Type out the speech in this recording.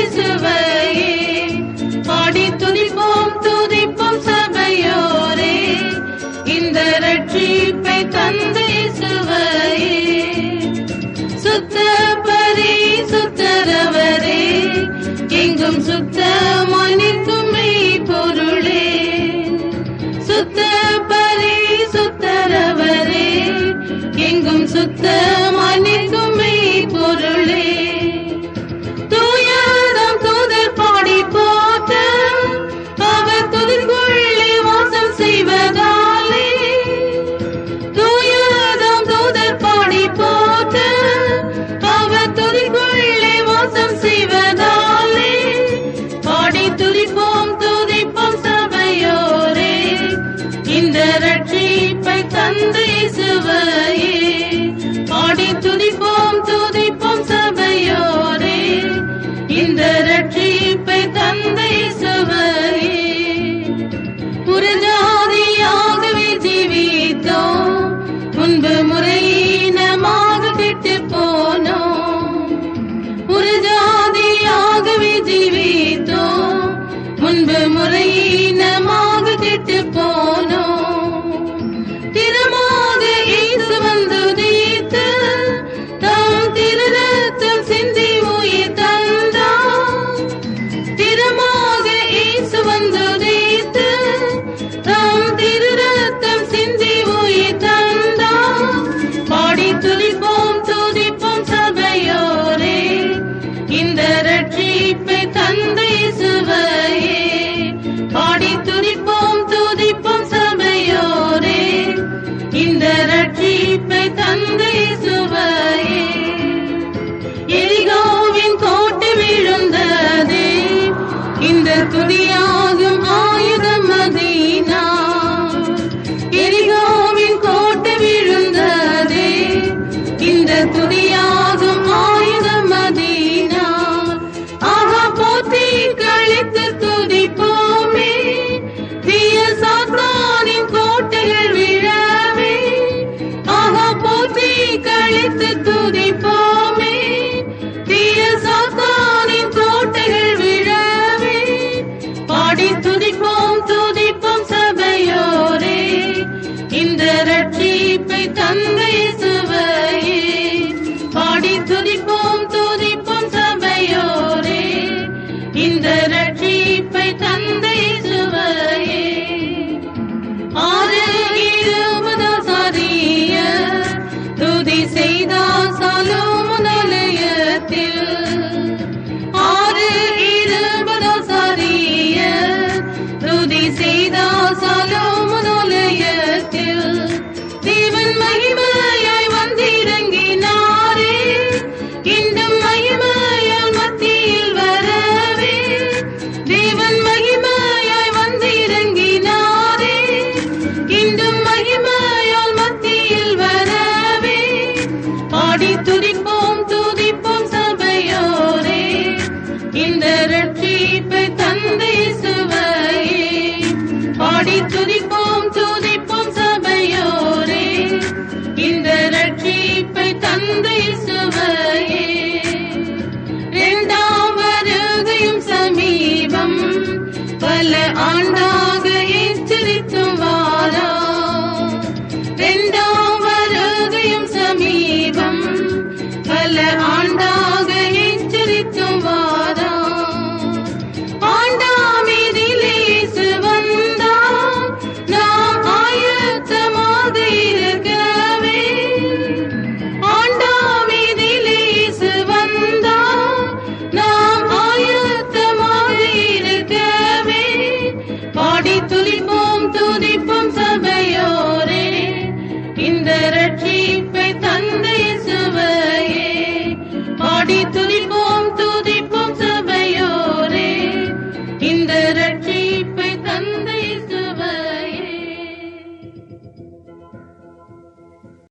இயேசுவையே பாடி துதிப்போம் துதிப்போம் சபையோரே இந்த ரட்சிப்பை தந்த இயேசுவையே சுத்த பரிசுத்தரவரே எங்கும் சுத்தமாய் நிற்கும் மெய்ப்பொருளே சுத்த பரிசுத்தரவரே எங்கும் சுத்தமாய் நிற்கும் மெய்ப்பொருளே தூயதாம் தூதர் பாடி போற்ற அவர் துதிக்குள்ளே வாசம் செய்வதாலே தூயதாம் தூதர் பாடி போற்ற அவர் துதிக்குள்ளே வாசம் செய்வதாலே பாடி துதிப்போம் துதிப்போம் சபையோரே இந்த ரட்சிப்பை தந்த இயேசுவையே பாடி துதிப்போம் துதிப்போம் சபையோரே இந்த ரட்சிப்பை தந்த இயேசுவையே புறஜாதியாகவே ஜீவித்தோம் முன்பு முறையீனமாக கெட்டு போனோம் புறஜாதியாகவே ஜீவித்தோம் முன்பு முறையீனமாக கெட்டு போனோம்